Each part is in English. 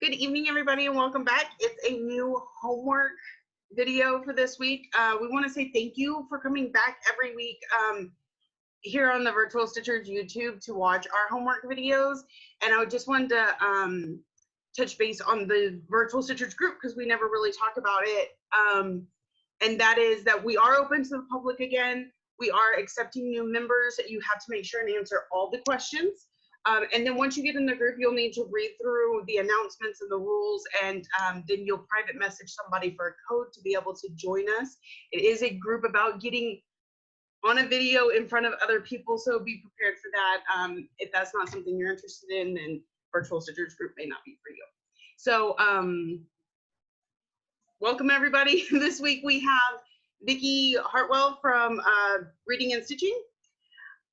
Good evening, everybody, and welcome back. It's a new homework video for this week. We want to say thank you for coming back every week here on the Virtual Stitchers YouTube to watch our homework videos. And I just wanted to touch base on the Virtual Stitchers group because we never really talk about it. And that is that we are open to the public again. We are accepting new members. You have to make sure and answer all the questions. And then once you get in the group, you'll need to read through the announcements and the rules, and then you'll private message somebody for a code to be able to join us. It is a group about getting on a video in front of other people, so be prepared for that. If that's not something you're interested in, then Virtual Stitchers group may not be for you. So welcome everybody. This week we have Vicki Hartwell from Reading and Stitching,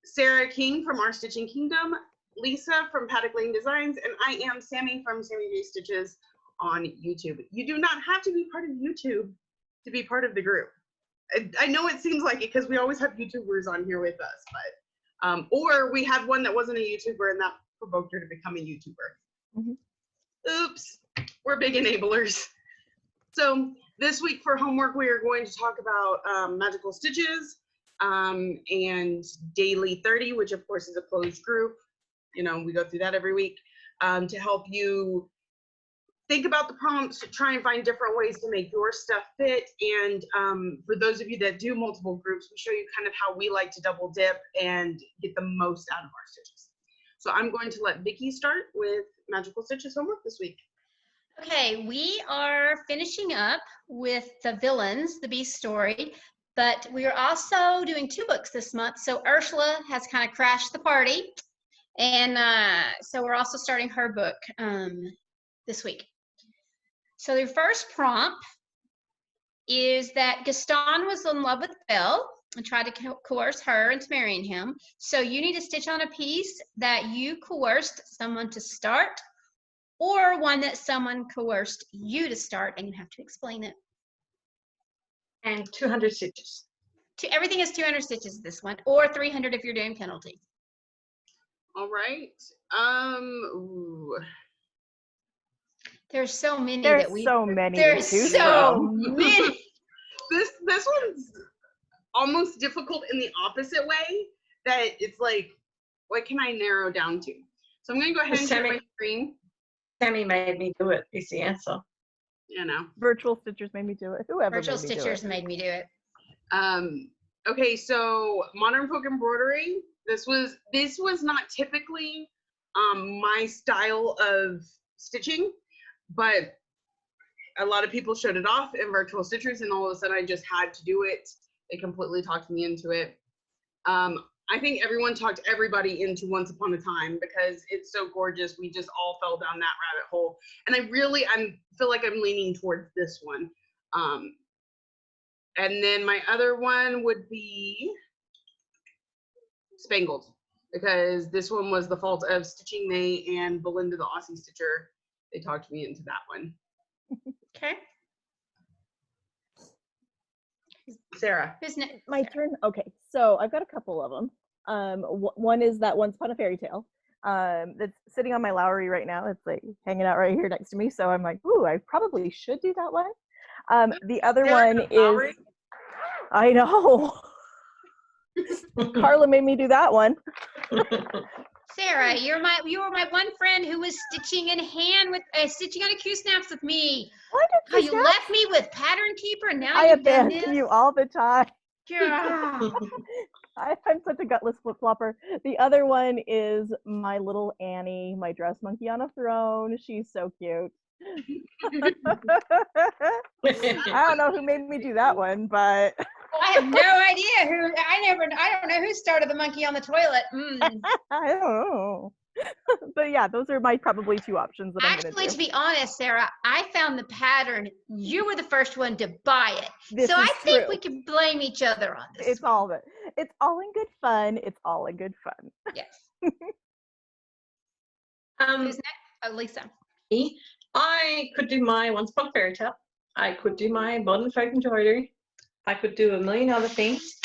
Sarah King from Our Stitching Kingdom, Lisa from Paddock Lane Designs, and I am Sammy from Sammy J Stitches on YouTube. You do not have to be part of YouTube to be part of the group. I know it seems like it because we always have YouTubers on here with us, but or we had one that wasn't a YouTuber and that provoked her to become a YouTuber. Oops, we're big enablers. So this week for homework, we are going to talk about magical stitches and daily 30, which of course is a closed group. You know, we go through that every week to help you think about the prompts, try and find different ways to make your stuff fit. And for those of you that do multiple groups, we show you kind of how we like to double dip and get the most out of our stitches. So I'm going to let Vicki start with magical stitches homework this week. Okay, we are finishing up with the villains, the Beast story, but we are also doing 2 books this month. So Ursula has kind of crashed the party. And so we're also starting her book this week. So the first prompt is that Gaston was in love with Belle and tried to coerce her into marrying him. So you need to stitch on a piece that you coerced someone to start, or one that someone coerced you to start, and you have to explain it. And 200 stitches. Everything is 200 stitches this one, or 300 if you're doing penalty. All right. There's so many There's that we. so many. There's so many. This one's almost difficult in the opposite way, that it's like, what can I narrow down to? So I'm going to go ahead and share my screen. Sammy made me do it, is the answer. You know. Virtual Stitchers made me do it. Whoever Virtual made me Stitchers do it. made me do it. Okay, so Modern Folk Embroidery. This was not typically my style of stitching, but a lot of people showed it off in Virtual Stitchers, and all of a sudden I just had to do it. They completely talked me into it. I think everyone talked everybody into Once Upon a Time because it's so gorgeous. We just all fell down that rabbit hole. And I feel like I'm leaning towards this one. And then my other one would be Spangled, because this one was the fault of Stitching May and Belinda the Aussie Stitcher. They talked me into that one. Okay. Sarah. Who's next? My turn? Okay, so I've got a couple of them. One is that Once Upon a Fairy Tale that's sitting on my Lowry right now. It's like hanging out right here next to me. So I'm like, ooh, I probably should do that one. The other one is, I know. Carla made me do that one. Sarah, you were my one friend who was stitching in hand with stitching on a Q-snaps with me. What? You left me with Pattern Keeper, and now I you've done abandon this? you all the time. Yeah. I'm such a gutless flip-flopper. The other one is my little Annie, my dress monkey on a throne. She's so cute. I don't know who made me do that one, but I have no idea who. I don't know who started the monkey on the toilet. I don't know. But yeah, those are my probably 2 options that I'm going to do. Actually, to be honest, Sarah, I found the pattern. You were the first one to buy it. So I think we can blame each other on this. It's all good. It's all in good fun. It's all in good fun. Yes. Who's next? Oh, Lisa. I could do my Once Upon a Fairy Tale. I could do my Modern Folk Embroidery. I could do a million other things.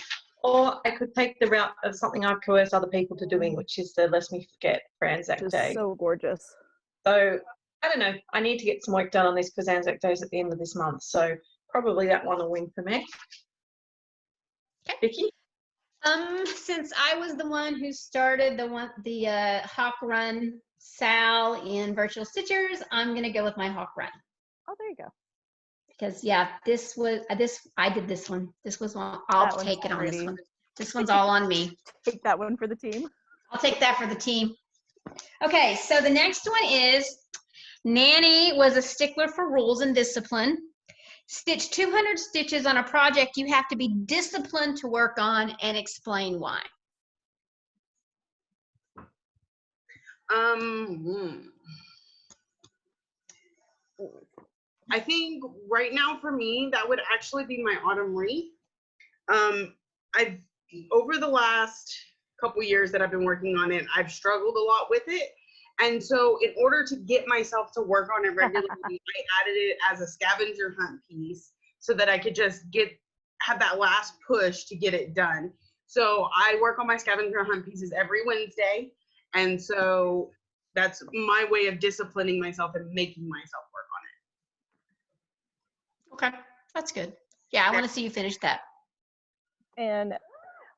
Or I could take the route of something I've coerced other people to doing, which is the Lest Me Forget for Anzac Day. So gorgeous. So I don't know. I need to get some work done on this because Anzac Day's at the end of this month. So probably that one will win for me. Okay. Vicky? Since I was the one who started the Hawk Run Sal in Virtual Stitchers, I'm gonna go with my Hawk Run. Oh, there you go. Because yeah, this was I did this one. This was one. I'll That one's take it on this pretty. one. This one's all on me. Take that one for the team. I'll take that for the team. Okay, so the next one is Nanny was a stickler for rules and discipline. Stitch 200 stitches on a project you have to be disciplined to work on and explain why. I think right now for me, that would actually be my autumn wreath. I've over the last couple years that I've been working on it, I've struggled a lot with it. And so in order to get myself to work on it regularly, I added it as a scavenger hunt piece so that I could just have that last push to get it done. So I work on my scavenger hunt pieces every Wednesday. And so that's my way of disciplining myself and making myself work on it. Okay, that's good. Yeah, I want to see you finish that. And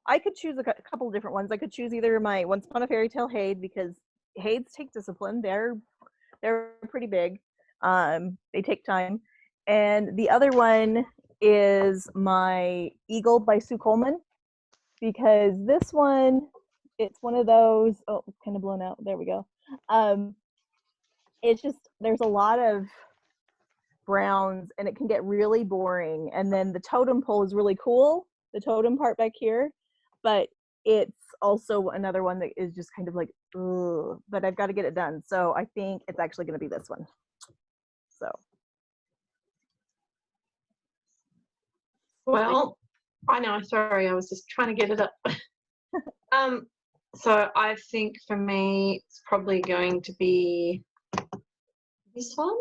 I could choose a couple of different ones. I could choose either my Once Upon a Fairy Tale Haid, because Haids take discipline. They're pretty big. They take time. And the other one is my Eagle by Sue Coleman, because this one, it's one of those, oh, it's kind of blown out. There we go. It's just, there's a lot of browns and it can get really boring. And then the totem pole is really cool, the totem part back here, but it's also another one that is just kind of like, ugh, but I've got to get it done. So I think it's actually going to be this one. So. Well, I know, sorry, I was just trying to get it up. So I think for me, it's probably going to be this one.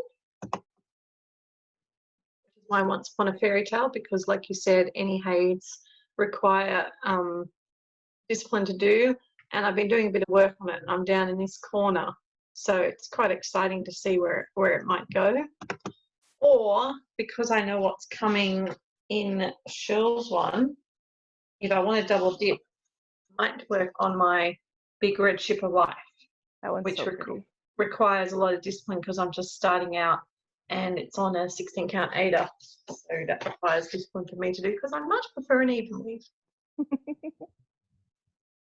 My Once Upon a Fairy Tale, because like you said, any Haids require discipline to do, and I've been doing a bit of work on it, and I'm down in this corner, so it's quite exciting to see where it might go. Or because I know what's coming in Shirl's one, if I want to double dip, I might work on my Big Red Ship of Life, That one's which so pretty. requires a lot of discipline because I'm just starting out and it's on a 16 count Ada, so that requires discipline for me to do because I much prefer an even weave.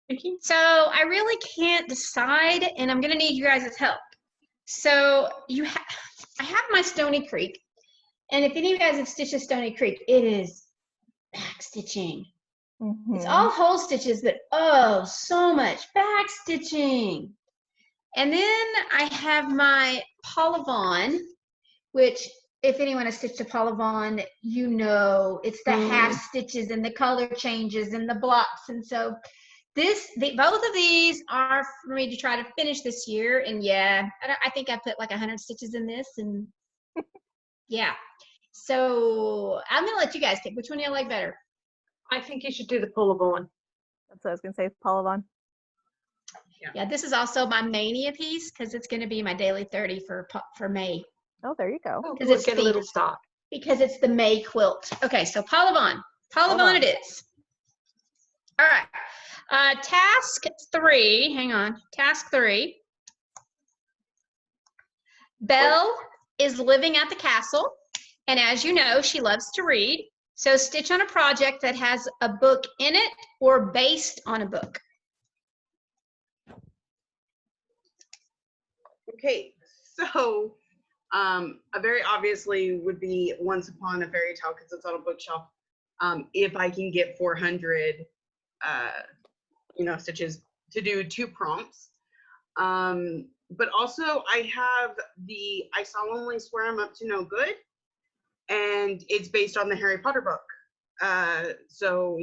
Vicky? So I really can't decide, and I'm gonna need you guys' help. So I have my Stony Creek, and if any of you guys have stitched a Stony Creek, it is back stitching. Mm-hmm. It's all whole stitches, but oh, so much back stitching. And then I have my Paula Vaughn, which if anyone has stitched a Paula Vaughn, you know it's the half stitches and the color changes and the blocks. And so both of these are for me to try to finish this year. And yeah, I think I put like 100 stitches in this, and yeah. So I'm gonna let you guys pick which one you like better. I think you should do the Paula Vaughn. That's what I was going to say, Paula Vaughn. Yeah, this is also my Mania piece because it's going to be my daily 30 for May. Oh, there you go. Oh, Because good, get a little start. Because it's the May quilt. Okay, so Paula Vaughn. Paula Vaughn it is. All right. Task 3. Hang on. Task 3. Belle is living at the castle, and as you know, she loves to read. So stitch on a project that has a book in it or based on a book. Okay, so a very obviously would be Once Upon a Fairy Tale because it's on a bookshelf. If I can get 400, stitches to do 2 prompts. But also I have the I Solemnly Swear I'm Up to No Good, and it's based on the Harry Potter book. So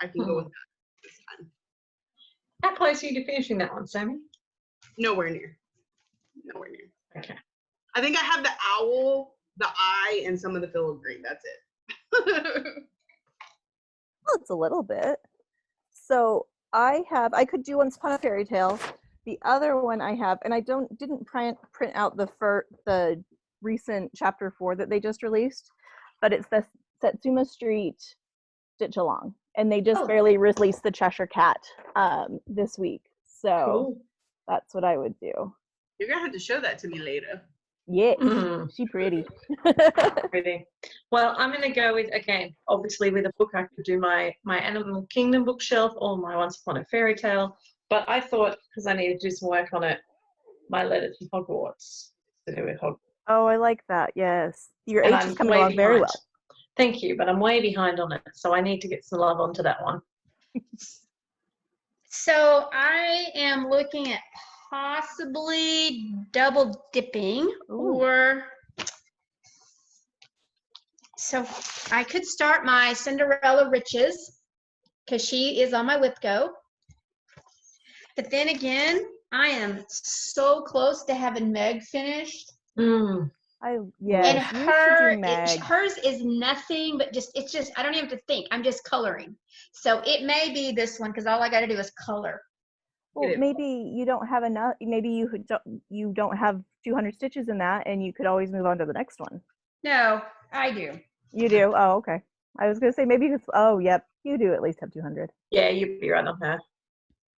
I can go with that this time. How close are you to finishing that one, Sammy? Nowhere near. Nowhere near. Okay. I think I have the owl, the eye, and some of the filigree. That's it. Well, it's a little bit. So I could do Once Upon a Fairy Tale, The other one I have, and I didn't print out the recent chapter 4 that they just released, but it's the Satsuma Street Stitch Along, and they just Oh. barely released the Cheshire Cat this week. So Cool. that's what I would do. You're gonna have to show that to me later. Yeah, Mm. she pretty. Pretty. Well, I'm going to go with, again, obviously with a book, I could do my Animal Kingdom bookshelf or my Once Upon a Fairy Tale. But I thought, because I needed to do some work on it, my Letter to Hogwarts to do with Hogwarts. Oh, I like that. Yes, your And H I'm is coming way along very behind. well. Thank you, but I'm way behind on it, so I need to get some love onto that one. So I am looking at possibly double dipping, Ooh. or so I could start my Cinderella Riches because she is on my WIPGO. But then again, I am so close to having Meg finished. Mm. Yes, And you should do Meg. hers is nothing but it's just, I don't even have to think. I'm just coloring. So it may be this one because all I got to do is color. Well, Get it. maybe you don't have enough. Maybe you don't have 200 stitches in that, and you could always move on to the next one. No, I do. You do? Oh, okay. I was gonna say maybe it's. Oh, yep. You do at least have 200. Yeah, you'd be right on her.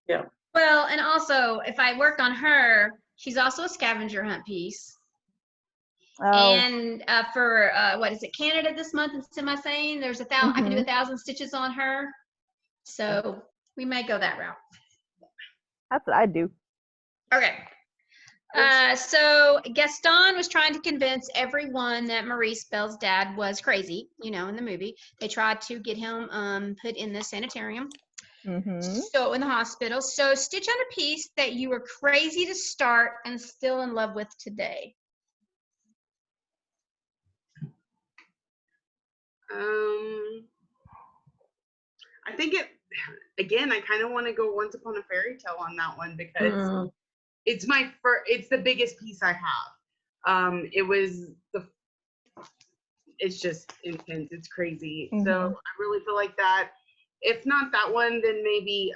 Yeah. Well, and also if I work on her, she's also a scavenger hunt piece. Oh. And for what is it, Canada this month? Am I saying there's I can do 1,000 stitches on her. So we may go that route. That's what I'd do. Okay. So Gaston was trying to convince everyone that Maurice Belle's dad was crazy, in the movie. They tried to get him put in the sanitarium. So in the hospital. So stitch on a piece that you were crazy to start and still in love with today. I think again, I kind of want to go Once Upon a Fairy Tale on that one because it's it's the biggest piece I have. It's just intense. It's crazy. So I really feel like that. If not that one, then maybe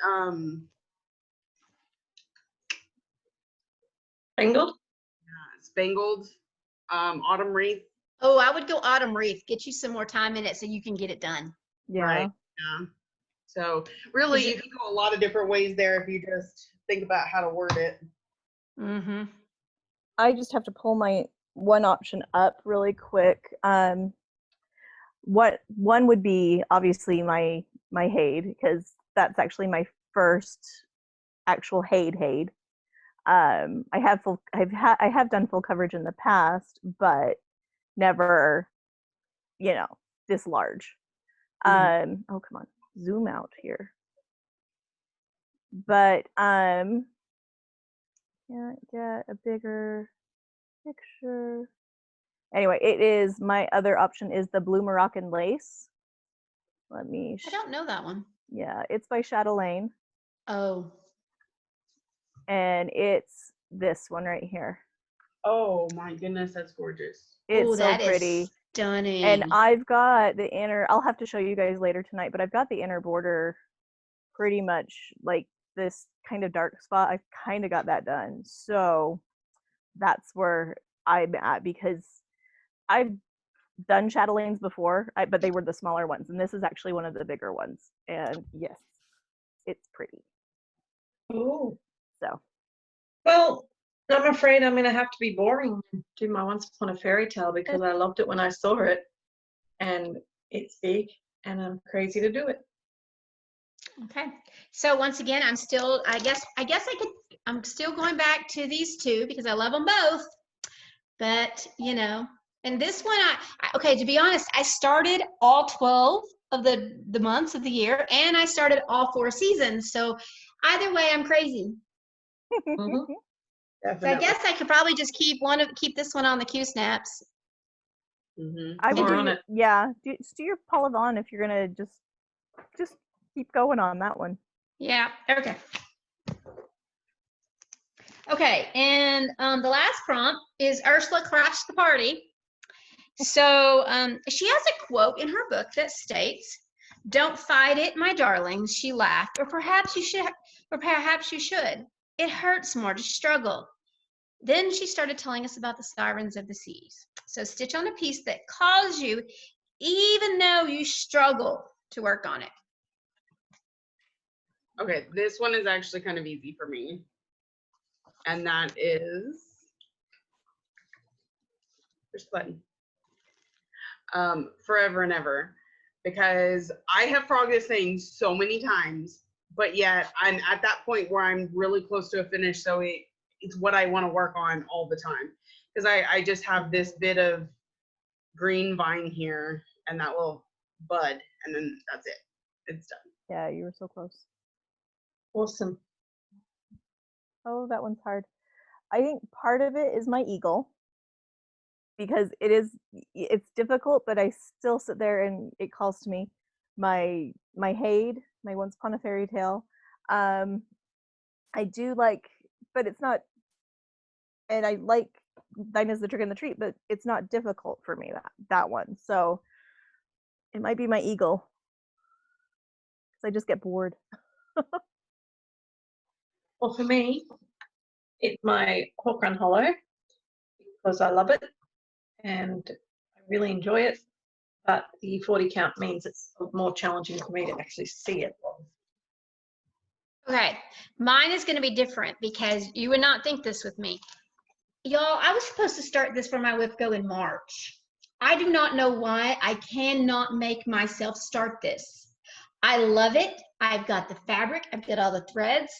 Spangled? Spangled, Autumn Wreath. Oh, I would go Autumn Wreath. Get you some more time in it so you can get it done. Yeah. Right. Yeah. So really, you can go a lot of different ways there if you just think about how to word it. I just have to pull my one option up really quick. What one would be obviously my Haid, because that's actually my first actual Haid. I have done full coverage in the past, but never, this large. Oh, come on, zoom out here. But can't get a bigger picture. Anyway, it is, my other option is the Blue Moroccan Lace. Let me. I don't know that one. Yeah, it's by Chatelaine. Oh. And it's this one right here. Oh my goodness, that's gorgeous. It's so pretty. Is stunning. And I've got the inner, I'll have to show you guys later tonight, but I've got the inner border pretty much like this kind of dark spot. I've kind of got that done. So that's where I'm at, because I've done Chatelaines before, but they were the smaller ones. And this is actually one of the bigger ones. And yes, it's pretty. Oh. So. Well, I'm afraid I'm going to have to be boring and do my Once Upon a Fairy Tale because I loved it when I saw it. And it's big and I'm crazy to do it. Okay. So once again, I'm still going back to these two because I love them both. But, and this one, okay, to be honest, I started all 12 of the months of the year, and I started all 4 seasons. So either way, I'm crazy. So I guess I could probably just keep this one on the Q snaps. I would do your Paula Vaughn if you're gonna just keep going on that one. Yeah. Okay. Okay, and the last prompt is Ursula crashed the party. So she has a quote in her book that states, "Don't fight it, my darlings," she laughed, or perhaps you should. It hurts more to struggle. Then she started telling us about the sirens of the seas. So stitch on a piece that calls you, even though you struggle to work on it. Okay, this one is actually kind of easy for me. And that is, where's the button? Forever and ever. Because I have frogged this thing so many times, but yet I'm at that point where I'm really close to a finish, so it's what I want to work on all the time. Because I just have this bit of green vine here, and that will bud, and then that's it. It's done. Yeah, you were so close. Awesome. Oh, that one's hard. I think part of it is my eagle, because it's difficult, but I still sit there and it calls to me. My Haid, my Once Upon a Fairy Tale. I do like, but it's not, and I like Dinah's the Trick and the Treat, but it's not difficult for me, that one. So it might be my eagle, because I just get bored. Well, for me, it's my Hawk Run Hollow, because I love it and I really enjoy it. But the 40 count means it's more challenging for me to actually see it. Okay, mine is going to be different because you would not think this with me. Y'all, I was supposed to start this for my whip go in March. I do not know why I cannot make myself start this. I love it. I've got the fabric. I've got all the threads.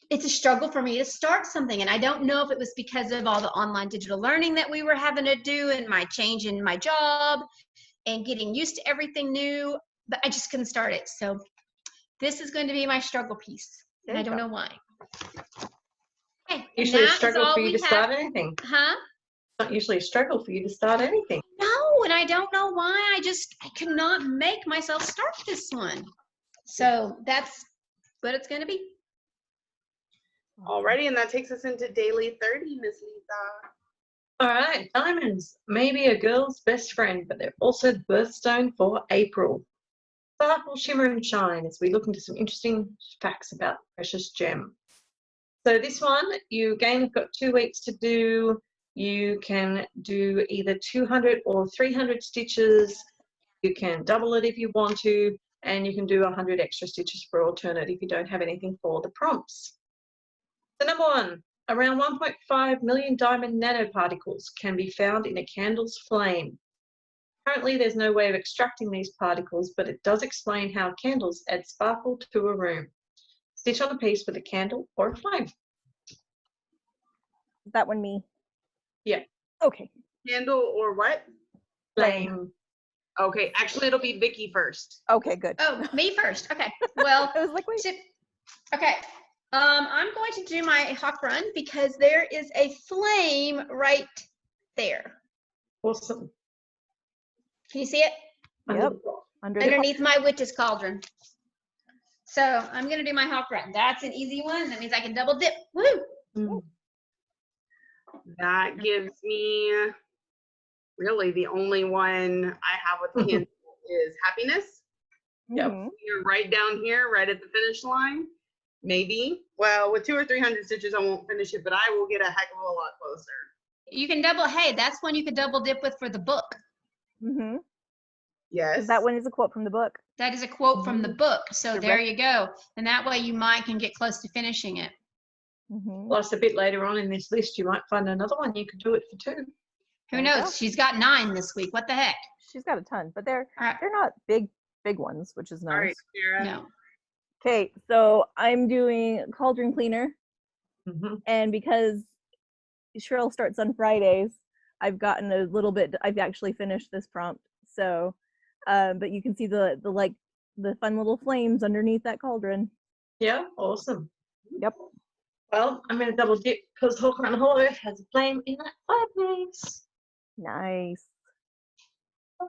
It's a struggle for me to start something, and I don't know if it was because of all the online digital learning that we were having to do and my change in my job and getting used to everything new, but I just couldn't start it. So this is going to be my struggle piece, and I don't know why. Okay, Usually a struggle for you to start anything. Huh? It's not usually a struggle for you to start anything. No, and I don't know why. I could not make myself start this one. So that's what it's going to be. Alrighty, and that takes us into daily 30, Miss Lisa. All right, diamonds may be a girl's best friend, but they're also the birthstone for April. Sparkle, shimmer, and shine as we look into some interesting facts about the precious gem. So this one, you again have got 2 weeks to do. You can do either 200 or 300 stitches. You can double it if you want to, and you can do 100 extra stitches for alternate if you don't have anything for the prompts. So number one, around 1.5 million diamond nanoparticles can be found in a candle's flame. Currently, there's no way of extracting these particles, but it does explain how candles add sparkle to a room. Stitch on a piece with a candle or a flame. Is that one me? Yeah. Okay. Candle or what? Flame. Okay, actually it'll be Vicky first. Okay, good. Oh, me first. Okay. Well, I was like, wait. Okay. I'm going to do my hawk run because there is a flame right there. Awesome. Can you see it? Yep. Underneath my witch's cauldron. So I'm going to do my hawk run. That's an easy one. That means I can double dip. Woo! Mm. That gives me really the only one I have with candle is happiness. Yep. You're right down here, right at the finish line. Maybe. Well, with 200 or 300 stitches, I won't finish it, but I will get a heck of a lot closer. You can double, hey, that's one you could double dip with for the book. Mm-hmm. Yes. That one is a quote from the book. That is a quote from the book. So Correct. there you go. And that way you might can get close to finishing it. Mm-hmm. Plus, a bit later on in this list, you might find another one. You could do it for 2. Who knows? She's got 9 this week. What the heck? She's got a ton, but they're All right. not big ones, which is nice. All right, Sarah. No. Okay, so I'm doing cauldron cleaner, Mm-hmm. and because Cheryl starts on Fridays, I've gotten a little bit. I've actually finished this prompt, so but you can see the fun little flames underneath that cauldron. Yeah, awesome. Yep. Well, I'm going to double dip because Hawk Run Hollow has a flame in that fireplace. Nice.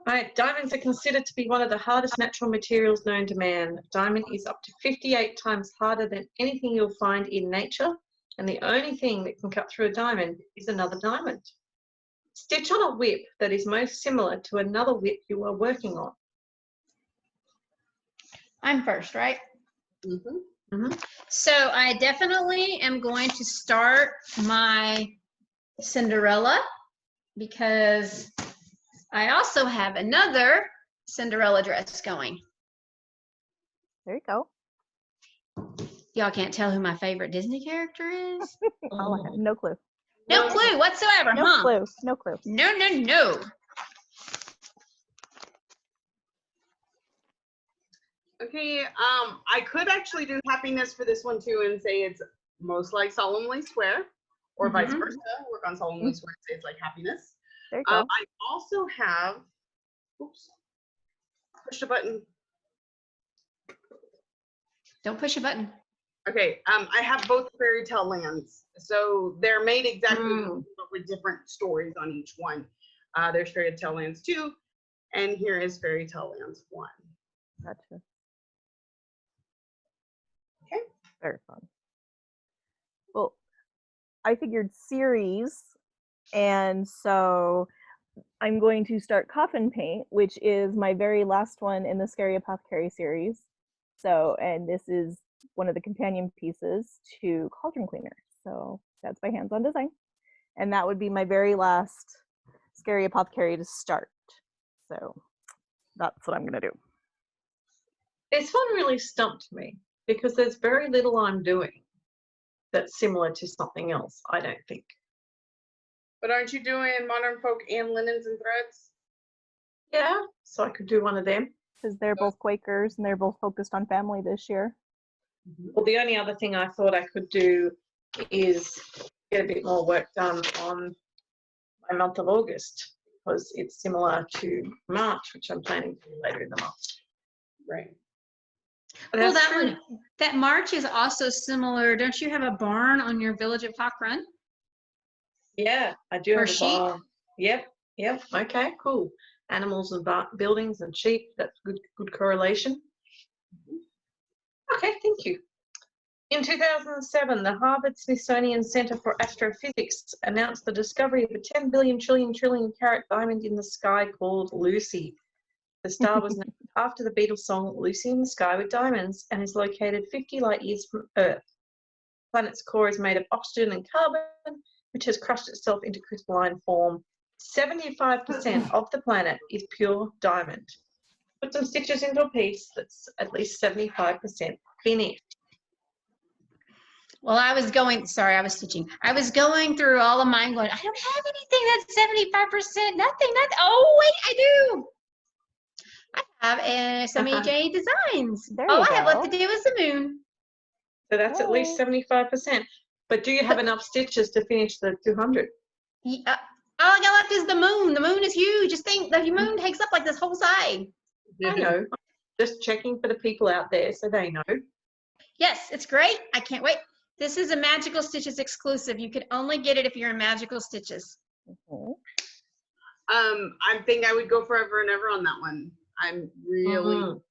Right, diamonds are considered to be one of the hardest natural materials known to man. A diamond is up to 58 times harder than anything you'll find in nature, and the only thing that can cut through a diamond is another diamond. Stitch on a whip that is most similar to another whip you are working on. I'm first, right? Mm-hmm. So I definitely am going to start my Cinderella because I also have another Cinderella dress going. There you go. Y'all can't tell who my favorite Disney character is? I have no clue. No clue whatsoever, No huh? clue. No clue. No, no, no. Okay, I could actually do happiness for this one too and say it's most like solemnly swear, or vice Mhm. versa. Work on solemnly swear and say it's like happiness. There you go. I also have, oops, pushed a button. Don't push a button. Okay, I have both fairy tale lands. So they're made exactly the same, but with different stories on each one. There's fairy tale lands 2, and here is fairy tale lands 1. Gotcha. Okay. Very fun. Well, I figured series, and so I'm going to start Coffin Paint, which is my very last one in the Scary Apothecary series. So, and this is one of the companion pieces to Cauldron Cleaner. So that's my hands-on design. And that would be my very last Scary Apothecary to start. So that's what I'm going to do. This one really stumped me because there's very little I'm doing that's similar to something else, I don't think. But aren't you doing modern folk and linens and threads? Yeah, so I could do one of them. Because they're both Quakers and they're both focused on family this year. Well, the only other thing I thought I could do is get a bit more work done on my month of August because it's similar to March, which I'm planning to do later in the month. Right. But Well, that's that true. one, that March is also similar. Don't you have a barn on your Village of Hawk Run? Yeah, I do Or have a sheep? barn. Yep. Okay, cool. Animals and buildings and sheep. That's good correlation. Okay, thank you. In 2007, the Harvard-Smithsonian Center for Astrophysics announced the discovery of a 10 billion trillion carat diamond in the sky called Lucy. The star was named after the Beatles song Lucy in the Sky with Diamonds and is located 50 light years from Earth. The planet's core is made of oxygen and carbon, which has crushed itself into crystalline form. 75% of the planet is pure diamond. Put some stitches into a piece that's at least 75% finished. Well, I was stitching. I was going through all of mine going, I don't have anything that's 75%, nothing. Oh, wait, I do. I have some EJ designs. There All you I have left to go. do is the moon. So that's at least 75%. But do you have enough stitches to finish the 200? Yeah, all I got left is the moon. The moon is huge. Just think, the moon takes up like this whole side. I know. Just checking for the people out there so they know. Yes, it's great. I can't wait. This is a Magical Stitches exclusive. You can only get it if you're in Magical Stitches. Mhm. I think I would go Forever and Ever on that one. I'm really close.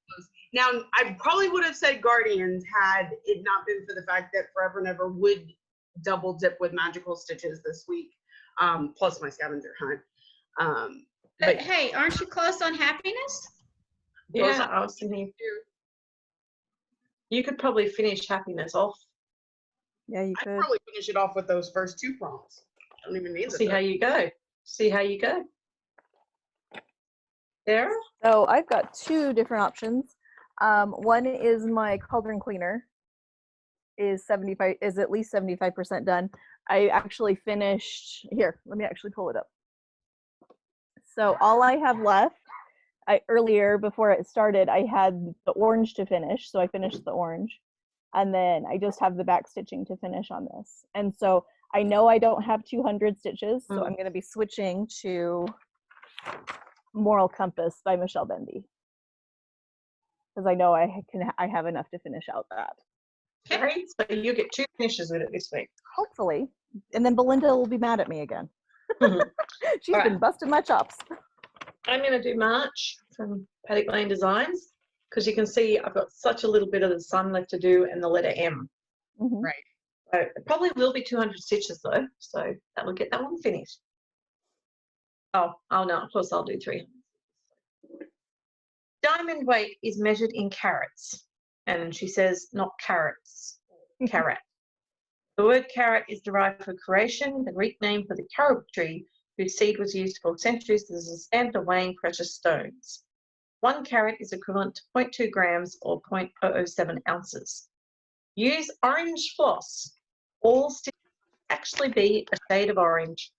Now, I probably would have said Guardians had it not been for the fact that Forever and Ever would double dip with Magical Stitches this week, plus my scavenger hunt. But hey, aren't you close on Happiness? Yeah, I was thinking you could probably finish Happiness off. Yeah, you I'd could. probably finish it off with those first 2 prompts. I don't even need the See how you go. See how you go. Sarah? So I've got 2 different options. One is my Cauldron Cleaner is at least 75% done. I actually finished here. Let me actually pull it up. So all I have left, earlier before it started, I had the orange to finish, so I finished the orange, and then I just have the back stitching to finish on this. And so I know I don't have 200 stitches, so I'm going to be switching to Moral Compass by Michelle Bendy, because I know I have enough to finish out that. Okay, so you get 2 finishes with it this week. Hopefully. And then Belinda will be mad at me again. She's been busting my chops. I'm going to do March from Paddock Lane Designs because you can see I've got such a little bit of the sun left to do and the letter M. Mm-hmm. Right. So it probably will be 200 stitches though, so that will get that one finished. Oh no, of course I'll do 300. Diamond weight is measured in carats. And she says, not carrots, carrot. The word carrot is derived from Croatian, the Greek name for the carob tree, whose seed was used for centuries as a standard of weighing precious stones. 1 carat is equivalent to 0.2 grams or 0.007 ounces. Use orange floss. All stitches actually be a shade of orange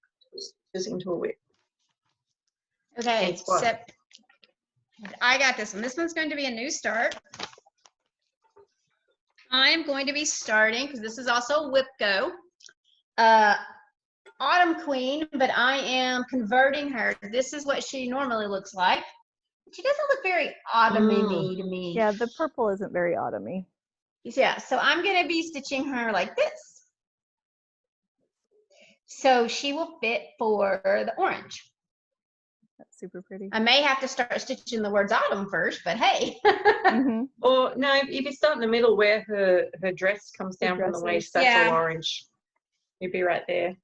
into a whip. Okay, Hence why. so I got this one. This one's going to be a new start. I'm going to be starting, because this is also Whip Go, Autumn Queen, but I am converting her. This is what she normally looks like. She doesn't look very autumny to me. Yeah, the purple isn't very autumny. Yeah, so I'm going to be stitching her like this. So she will fit for the orange. That's super pretty. I may have to start stitching the words autumn first, but hey. Mm-hmm. Or no, if you start in the middle where her dress comes down from the waist, that's Yeah. all orange. You'd be right there.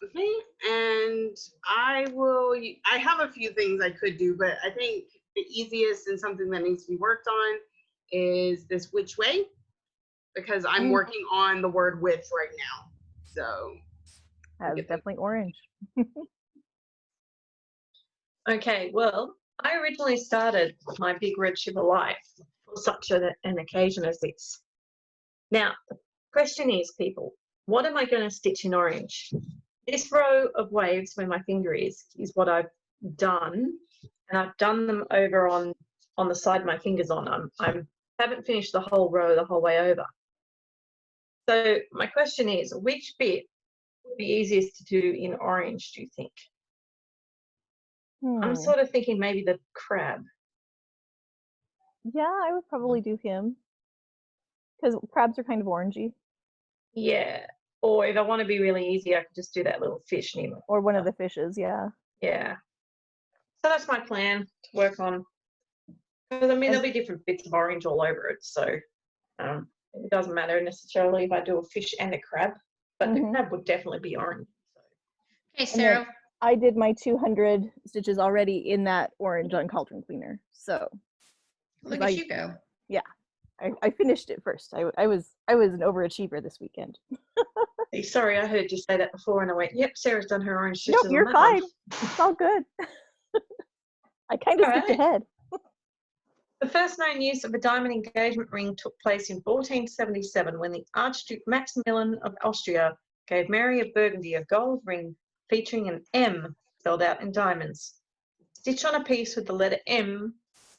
Okay, and I have a few things I could do, but I think the easiest and something that needs to be worked on is this which way, because I'm working on the word with right now. So That's definitely orange. Okay, well, I originally started my big red shiver life for such an occasion as this. Now, the question is, people, what am I going to stitch in orange? This row of waves where my finger is what I've done, and I've done them over on the side my finger's on. I haven't finished the whole row the whole way over. So my question is, which bit would be easiest to do in orange, do you think? I'm sort of thinking maybe the crab. Yeah, I would probably do him. Because crabs are kind of orangey. Yeah. Or if I want to be really easy, I could just do that little fish near my Or one of the fishes, yeah. Yeah. So that's my plan to work on. Because I mean, there'll be different bits of orange all over it, so it doesn't matter necessarily if I do a fish and a crab, but the crab would definitely be orange. Okay, Sarah. I did my 200 stitches already in that orange on cauldron cleaner, so. Look at you go. Yeah, I finished it first. I was an overachiever this weekend. Hey, sorry, I heard you say that before, and I went, "Yep, Sarah's done her orange stitches." Nope, you're fine. It's all good. I kind of skipped ahead. The first known use of a diamond engagement ring took place in 1477 when the Archduke Maximilian of Austria gave Mary of Burgundy a gold ring featuring an M spelled out in diamonds. Stitch on a piece with the letter M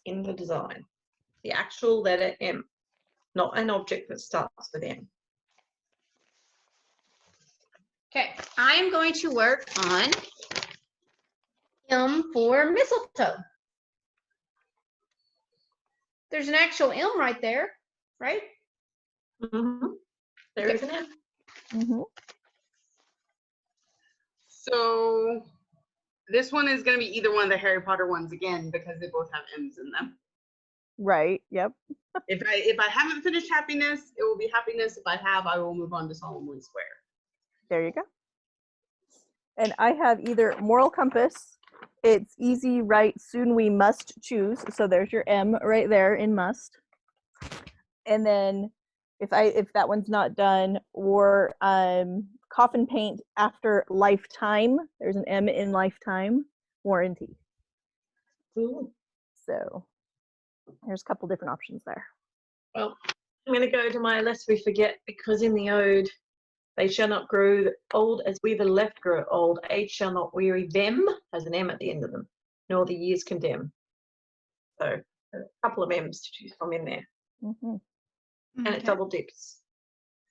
in the design. The actual letter M, not an object that starts with M. Okay, I am going to work on M for mistletoe. There's an actual M right there, right? There is an M. So this one is going to be either one of the Harry Potter ones again, because they both have M's in them. Right, yep. If I haven't finished happiness, it will be happiness. If I have, I will move on to solemnly swear. There you go. And I have either moral compass, it's easy, right, soon we must choose. So there's your M right there in must. And then if that one's not done, or coffin paint after lifetime, there's an M in lifetime warranty. Ooh. So there's a couple different options there. Well, I'm going to go to my lest we forget, because in the ode, they shall not grow old as we the left grow old. Age shall not weary them, has an M at the end of them, nor the years condemn. So a couple of M's to choose from in there. And it double dips.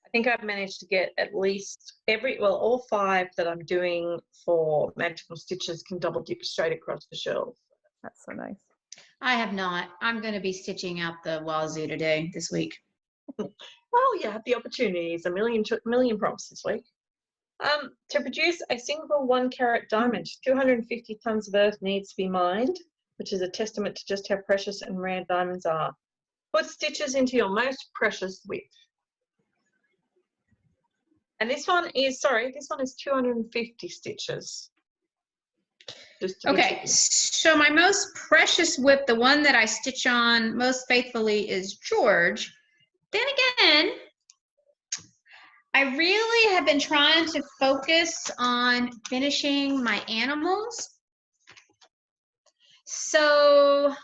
I think I've managed to get at least all 5 that I'm doing for magical stitches can double dip straight across the shelf. That's so nice. I have not. I'm going to be stitching out the wazoo this week. Well, you have the opportunities, a million prompts this week. To produce a single 1 carat diamond, 250 tons of earth needs to be mined, which is a testament to just how precious and rare diamonds are. Put stitches into your most precious width. And this one is 250 stitches. Just to be Okay, tricky. so my most precious whip, the one that I stitch on most faithfully, is George. Then again, I really have been trying to focus on finishing my animals. So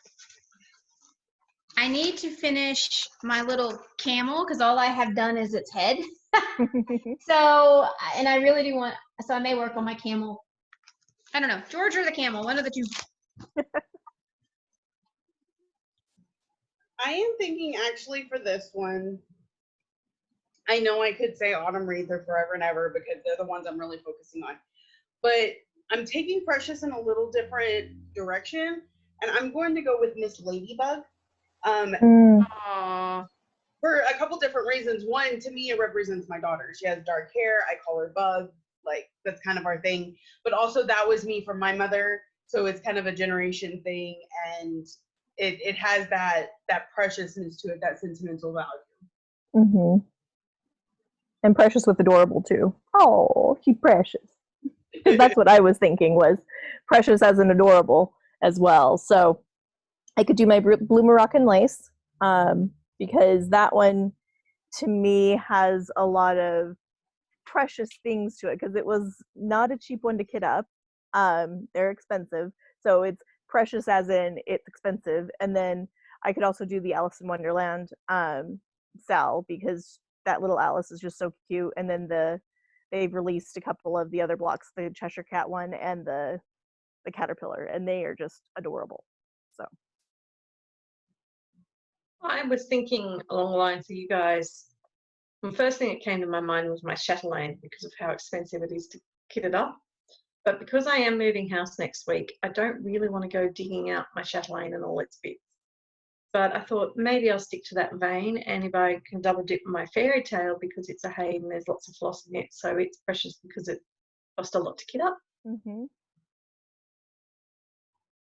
I need to finish my little camel because all I have done is its head. So, and I really do want, so I may work on my camel. I don't know, George or the camel, one of the two. I am thinking actually for this one, I know I could say Autumn Reads or Forever and Ever because they're the ones I'm really focusing on. But I'm taking Precious in a little different direction, and I'm going to go with Miss Ladybug. Aww. For a couple different reasons. One, to me, it represents my daughter. She has dark hair. I call her Bug. Like, that's kind of our thing. But also, that was me from my mother. So it's kind of a generation thing. And it has that preciousness to it, that sentimental value. Mm-hmm. And Precious with adorable too. Oh, she's precious. Because that's what I was thinking was Precious as an adorable as well. So I could do my blue Moroccan lace because that one to me has a lot of precious things to it because it was not a cheap one to kit up. They're expensive. So it's precious as in it's expensive. And then I could also do the Alice in Wonderland Sal because that little Alice is just so cute. And then they've released a couple of the other blocks, the Cheshire Cat one and the Caterpillar, and they are just adorable. So I was thinking along the lines of you guys. The first thing that came to my mind was my chatelaine because of how expensive it is to kit it up. But because I am moving house next week, I don't really want to go digging out my chatelaine and all its bits. But I thought maybe I'll stick to that vein, and if I can double dip my fairy tale because it's a Hayden, and there's lots of floss in it, so it's precious because it cost a lot to kit up. mm-hmm.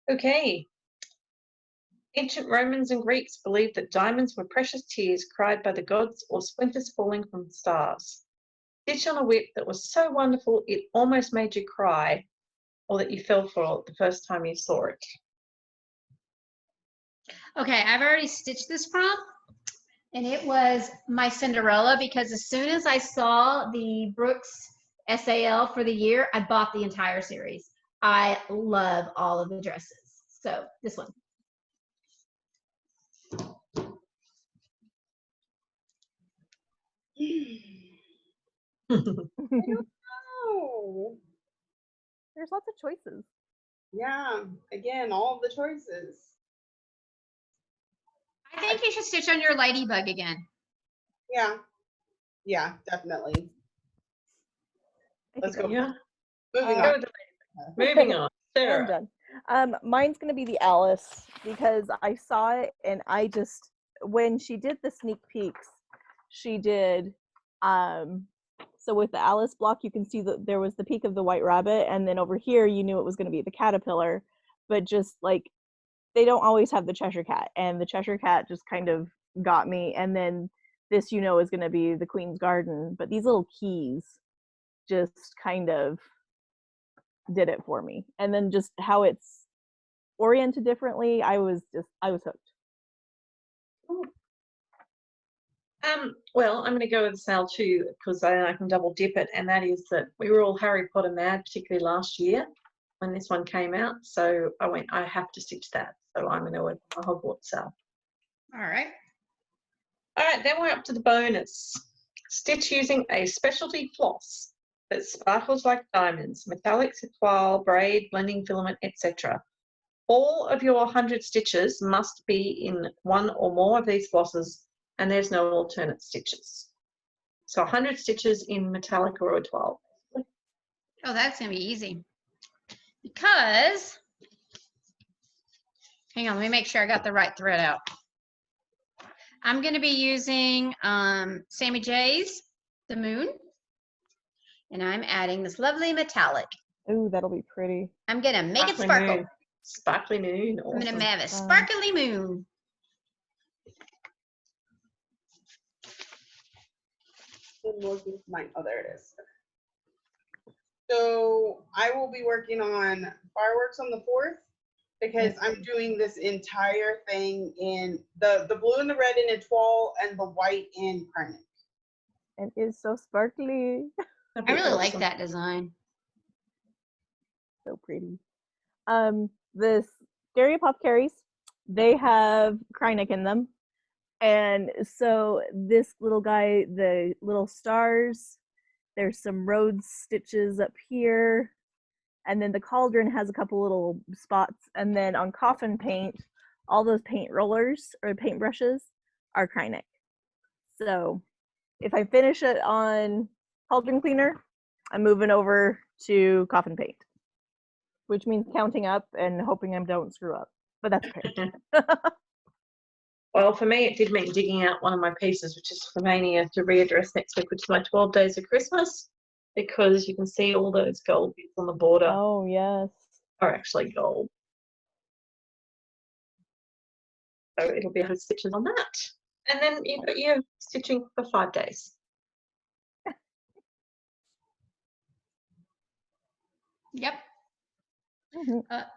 Okay. Ancient Romans and Greeks believed that diamonds were precious tears cried by the gods or splinters falling from the stars. Stitch on a whip that was so wonderful it almost made you cry, or that you fell for it the first time you saw it. Okay, I've already stitched this prompt, and it was my Cinderella because as soon as I saw the Brooks SAL for the year, I bought the entire series. I love all of the dresses. So this one. Oh, There's lots of choices. yeah. Again, all of the choices. I think you should stitch on your ladybug again. Yeah. Yeah, definitely. Let's go. Yeah. Moving Go on. with the moving on. I'm Sarah. done. Mine's gonna be the Alice because I saw it and I just when she did the sneak peeks, she did so with the Alice block you can see that there was the peak of the White Rabbit, and then over here you knew it was gonna be the Caterpillar, but just like they don't always have the Cheshire Cat, and the Cheshire Cat just kind of got me. And then this is gonna be the Queen's Garden, but these little keys just kind of did it for me. And then just how it's oriented differently, I was hooked. Well, I'm going to go with Sal too because I can double dip it, and that is that we were all Harry Potter mad, particularly last year when this one came out. So I went, I have to stitch that. So I'm going to go with Hogwarts Sal. All right. All right, then we're up to the bonus. Stitch using a specialty floss that sparkles like diamonds, metallic, toile, braid, blending filament, etc. All of your 100 stitches must be in one or more of these flosses, and there's no alternate stitches. So 100 stitches in metallic or a toile. Oh, that's gonna be easy because hang on, let me make sure I got the right thread out. I'm gonna be using Sammy J's The Moon, and I'm adding this lovely metallic. Ooh, that'll be pretty. I'm gonna make it Sparkly sparkle. moon. Sparkly moon. I'm Awesome. gonna have a sparkly moon. I'm looking for mine. Oh, there it is. So I will be working on fireworks on the 4th because I'm doing this entire thing in the blue and the red in Etoile and the white in Karnak. It is so sparkly. I really like that design. So pretty. The Scary Pop Carries, they have Krynic in them. And so this little guy, the little stars, there's some rose stitches up here. And then the cauldron has a couple little spots. And then on coffin paint, all those paint rollers or paint brushes are Krynic. So if I finish it on cauldron cleaner, I'm moving over to coffin paint, which means counting up and hoping I don't screw up. But that's okay. Well, for me, it did mean digging out one of my pieces, which is for Mania to readdress next week, which is my 12 Days of Christmas, because you can see all those gold bits on the border Oh, yes. are actually gold. So it'll be 100 stitches on that. And then you've got your stitching for 5 days. Yep. Mhm.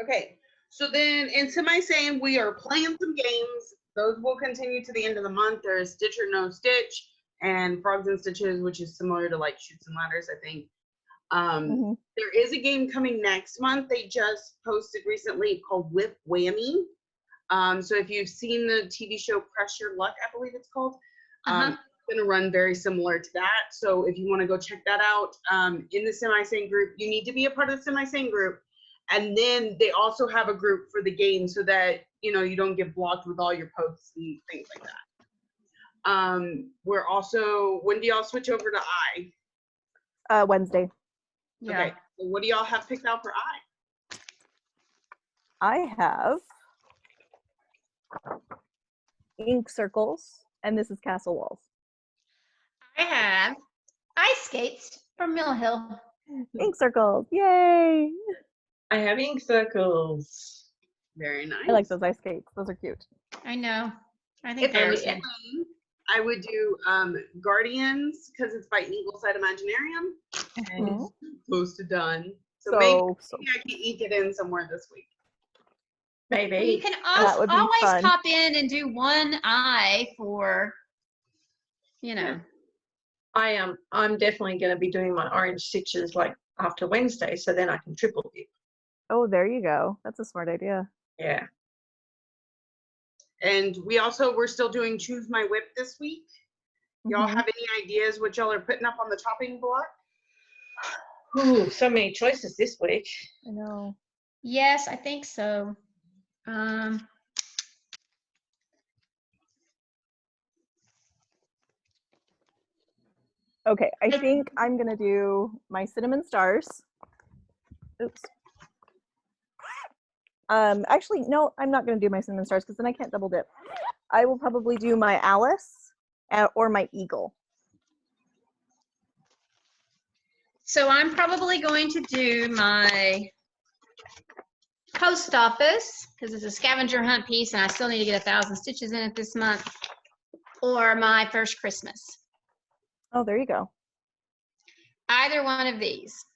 Okay, so then in semi-sane, we are playing some games. Those will continue to the end of the month. There's Stitch or No Stitch and Frogs and Stitches, which is similar to like Chutes and Ladders, I think. There is a game coming next month. They just posted recently called Whip Whammy. So if you've seen the TV show Press Your Luck, I believe it's called, it's going to run very similar to that. So if you want to go check that out in the semi-sane group, you need to be a part of the semi-sane group. And then they also have a group for the game so that, you know, you don't get blocked with all your posts and things like that. We're also, when do y'all switch over to I? Wednesday. Yeah. Okay, so what do y'all have picked out for I? I have ink circles, and this is Castle Walls. I have ice skates from Mill Hill. Ink circles, yay! I have ink circles. Very nice. I like those ice skates. Those are cute. I know. I think If they're anything, I would do Guardians because it's by Ingleside Imaginarium and it's close to done. So maybe I can ink it in somewhere this week. Maybe. Well, you can That would be always fun. pop in and do one eye for, you know. I'm definitely going to be doing my orange stitches like after Wednesday, so then I can triple dip. Oh, there you go. That's a smart idea. Yeah. And we're still doing Choose My Whip this week. Y'all have any ideas what y'all are putting up on the chopping block? Ooh, so many choices this week. I know. Yes, I think so. Okay, I think I'm gonna do my cinnamon stars. Oops. Actually, no, I'm not gonna do my cinnamon stars because then I can't double dip. I will probably do my Alice or my eagle. So I'm probably going to do my post office because it's a scavenger hunt piece and I still need to get 1,000 stitches in it this month, or my first Christmas. Oh, there you go. Either one of these.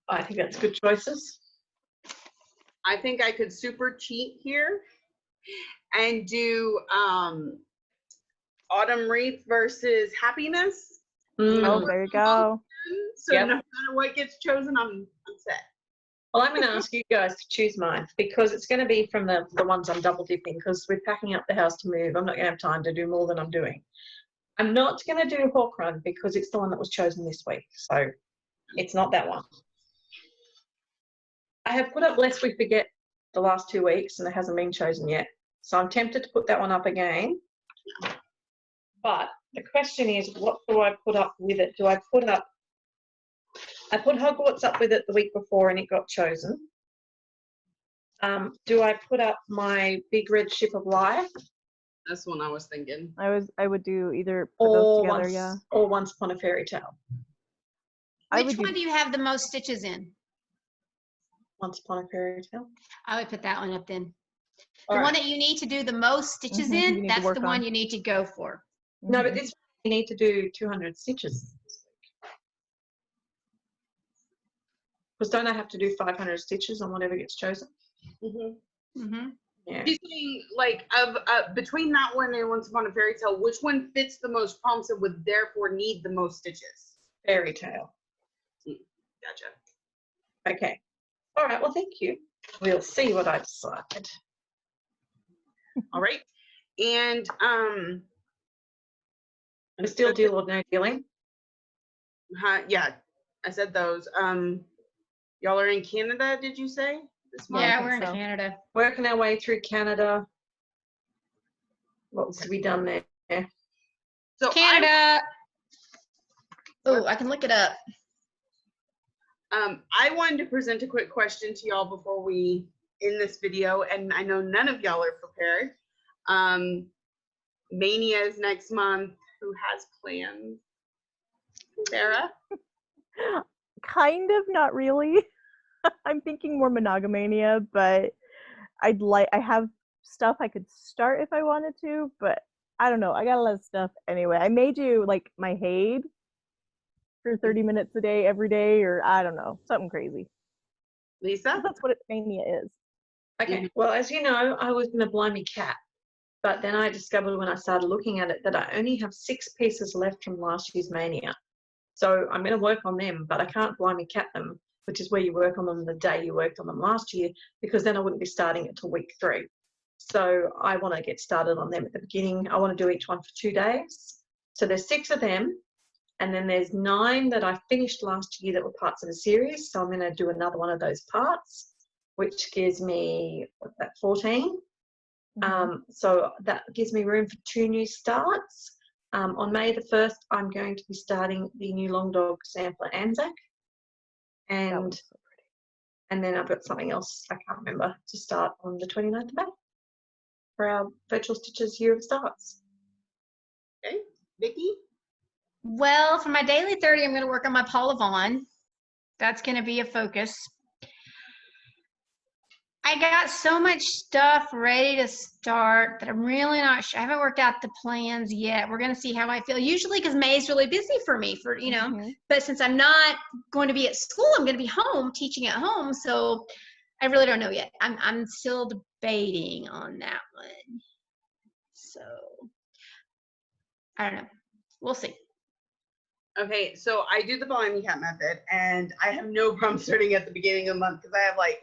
I think that's good choices. I think I could super cheat here and do Autumn Wreath versus Happiness. Oh, there you go. So no matter what gets chosen, I'm set. Well, I'm going to ask you guys to choose mine because it's going to be from the ones I'm double dipping because we're packing up the house to move. I'm not going to have time to do more than I'm doing. I'm not going to do Hawk Run because it's the one that was chosen this week. So it's not that one. I have put up Lest We Forget the last 2 weeks and it hasn't been chosen yet. So I'm tempted to put that one up again. But the question is, what do I put up with it? I put Hogwarts up with it the week before and it got chosen. Do I put up my Big Red Ship of Life? That's what I was thinking. I would do either put those together, or Once Upon a Fairy Tale. Which one do you have the most stitches in? Once Upon a Fairy Tale. I would put that one up then. All the right. one that you need to do the most stitches in, that's the one on. you need to go for. No, but this you need to do 200 stitches this week. Because don't I have to do 500 stitches on whatever gets chosen? Mm-hmm. Yeah. She's saying, like, of between that one and Once Upon a Fairy Tale, which one fits the most prompts and would therefore need the most stitches? Fairy tale. Gotcha. Okay. All right. Well, thank you. We'll see what I decide. All right. And And still deal or no dealing. yeah, I said those. Y'all are in Canada, did you say? This month? Yeah, think we're in so. Canada. Working our way through Canada. What's to be done there? So Canada. Oh, I can look it up. I wanted to present a quick question to y'all before we end this video, and I know none of y'all are prepared. Mania is next month. Who has plans? Sarah? Kind of, not really. I'm thinking more Monogamania, but I have stuff I could start if I wanted to, but I don't know. I got a lot of stuff anyway. I may do like my Haid for 30 minutes a day every day, or I don't know, something crazy. Lisa? That's what Mania is. Okay. Well, as you know, I was going to Blimey Cat, but then I discovered when I started looking at it that I only have 6 pieces left from last year's Mania. So I'm going to work on them, but I can't Blimey Cat them, which is where you work on them the day you worked on them last year, because then I wouldn't be starting it till week 3. So I want to get started on them at the beginning. I want to do each one for 2 days. So there's 6 of them, and then there's 9 that I finished last year that were parts of a series. So I'm going to do another one of those parts, which gives me, what's that, 14. So that gives me room for 2 new starts. On May the 1st, I'm going to be starting the new Long Dog sampler Anzac. That And, one's so pretty. and then I've got something else I can't remember to start on the 29th of May for our Virtual Stitches Year of Starts. Okay. Vicki? Well, for my daily 30, I'm going to work on my Paula Vaughn. That's going to be a focus. I got so much stuff ready to start that I'm really not sure. I haven't worked out the plans yet. We're going to see how I feel. Usually, because May's really busy for me, but since I'm not going to be at school, I'm going to be home teaching at home. So I really don't know yet. I'm still debating on that one. So I don't know. We'll see. Okay, so I do the Blimey Cat method, and I have no problem starting at the beginning of the month because I have like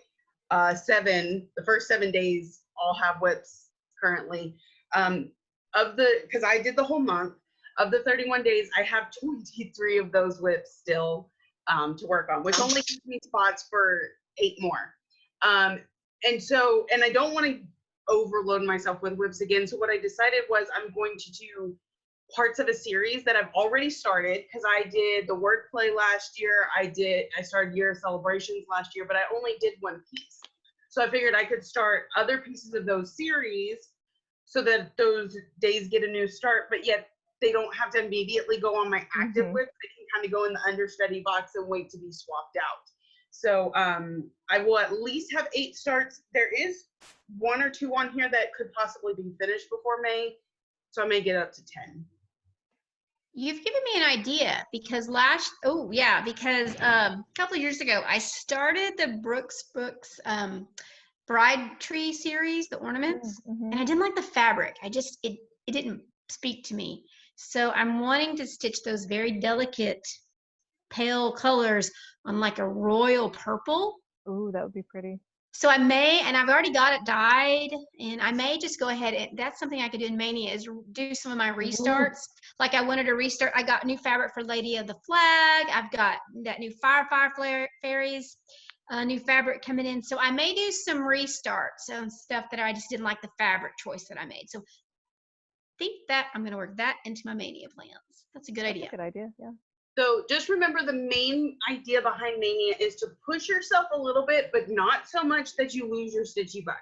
the first 7 days all have whips currently. Because I did the whole month, of the 31 days, I have 23 of those whips still to work on, which only gives me spots for 8 more. And I don't want to overload myself with whips again. So what I decided was I'm going to do parts of a series that I've already started, because I did the wordplay last year. I started Year of Celebrations last year, but I only did 1 piece. So I figured I could start other pieces of those series so that those days get a new start, but yet they don't have to immediately go on my active whip. They can kind of go in the understudy box and wait to be swapped out. So I will at least have 8 starts. There is 1 or 2 on here that could possibly be finished before May, so I may get up to 10. You've given me an idea because a couple of years ago I started the Brooks Bride Tree series, the ornaments, and I didn't like the fabric. It didn't speak to me. So I'm wanting to stitch those very delicate pale colors on like a royal purple. Ooh, that would be pretty. So I may, and I've already got it dyed, and I may just go ahead and that's something I could do in Mania is do some of my restarts. Like I wanted to restart. I got new fabric for Lady of the Flag. I've got that new Fire Fairies, new fabric coming in. So I may do some restarts and stuff that I just didn't like the fabric choice that I made. So think that I'm going to work that into my Mania plans. That's a good idea. That's a good idea, yeah. So just remember the main idea behind Mania is to push yourself a little bit, but not so much that you lose your stitchy bug.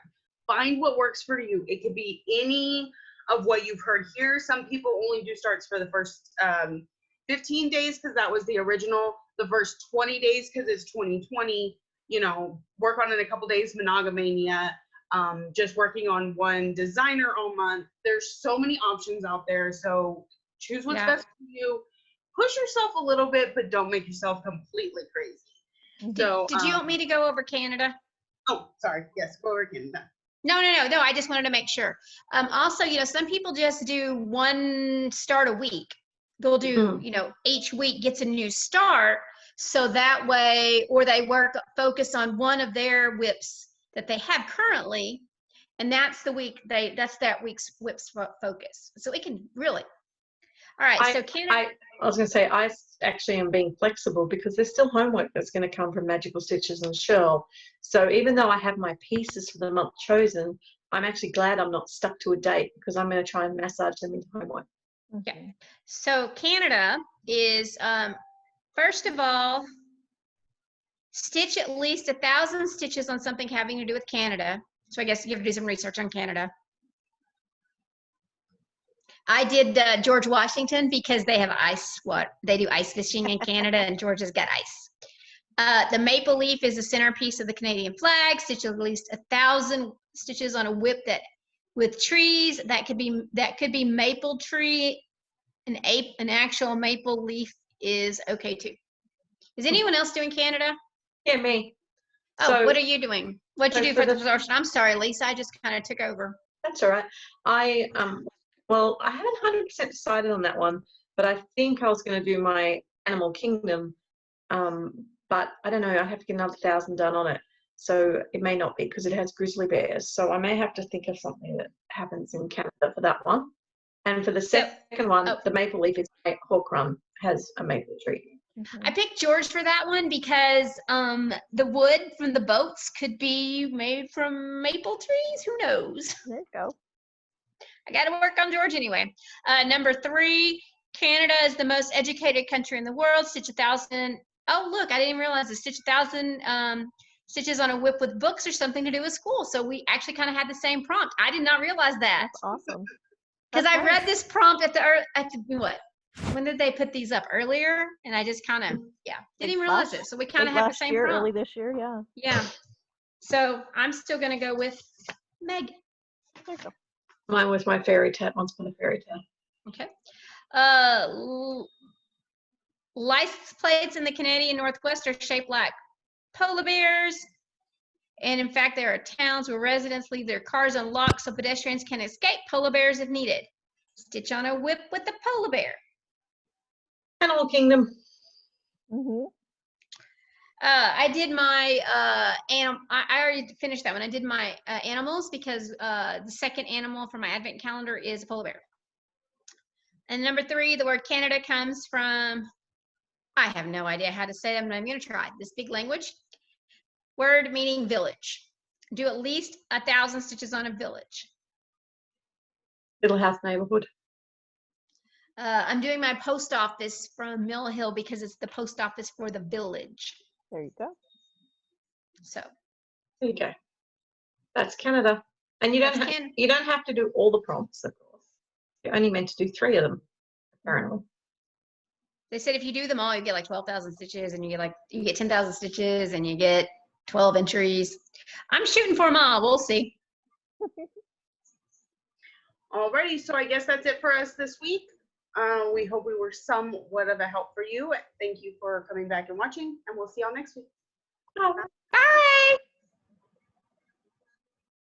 Find what works for you. It could be any of what you've heard here. Some people only do starts for the first 15 days because that was the original. The first 20 days because it's 2020. Work on it a couple days, Monogamania. Just working on one designer all month. There's so many options out there. So Choose what's Yeah. best for you. Push yourself a little bit, but don't make yourself completely crazy. So, Did you want me to go over Canada? Oh, sorry. Yes, go over Canada. No. I just wanted to make sure. Also, some people just do one start a week. They'll do, each week gets a new start. So that way, or they focus on one of their whips that they have currently. And that's the week that's that week's whips focus. So it can really. All right. So Canada. I was going to say, I actually am being flexible because there's still homework that's going to come from Magical Stitches and Shirl. So even though I have my pieces for the month chosen, I'm actually glad I'm not stuck to a date because I'm going to try and massage them into homework. Yeah. So Canada is, first of all, stitch at least 1,000 stitches on something having to do with Canada. So I guess you have to do some research on Canada. I did George Washington because they have ice. They do ice fishing in Canada, and Georgia's got ice. The maple leaf is the centerpiece of the Canadian flag. Stitch at least 1,000 stitches on a whip with trees. That could be maple tree. An actual maple leaf is okay too. Is anyone else doing Canada? Yeah, me. Oh, So, what are you doing? What'd you do for the absorption? I'm sorry, Lisa. I just kind of took over. That's all right. Well, I haven't 100% decided on that one, but I think I was going to do my Animal Kingdom. But I don't know. I have to get another 1,000 done on it, so it may not be because it has grizzly bears. So I may have to think of something that happens in Canada for that one. And for the second one, the maple leaf is Hawk Run has a maple tree. I picked George for that one because the wood from the boats could be made from maple trees. Who knows? There you go. I got to work on George anyway. Number 3, Canada is the most educated country in the world. Stitch 1,000. Oh, look, I didn't realize the stitch 1,000 stitches on a whip with books or something to do with school. So we actually kind of had the same prompt. I did not realize that. Awesome. Because I read this prompt at the what? When did they put these up? Earlier? And I just kind of, didn't even realize it. So we kind of have the same prompt. Early this year, yeah. Yeah. So I'm still going to go with Meg. There you go. Mine was my fairy tale. Once upon a fairy tale. Okay. License plates in the Canadian Northwest are shaped like polar bears. And in fact, there are towns where residents leave their cars unlocked so pedestrians can escape polar bears if needed. Stitch on a whip with a polar bear. Animal Kingdom. Mm-hmm. I did my I already finished that one. I did my animals because the second animal for my advent calendar is a polar bear. And number 3, the word Canada comes from, I have no idea how to say them, but I'm going to try this big language. Word meaning village. Do at least 1,000 stitches on a village. Little house neighborhood. I'm doing my post office from Mill Hill because it's the post office for the village. There you go. So there you go. That's Canada, and you don't have to do all the prompts, of course. You're only meant to do 3 of them, apparently. They said if you do them all, you get like 12,000 stitches, and you get 10,000 stitches, and you get 12 entries. I'm shooting for them all. We'll see. Alrighty, so I guess that's it for us this week. We hope we were somewhat of a help for you. Thank you for coming back and watching, and we'll see y'all next week. Bye.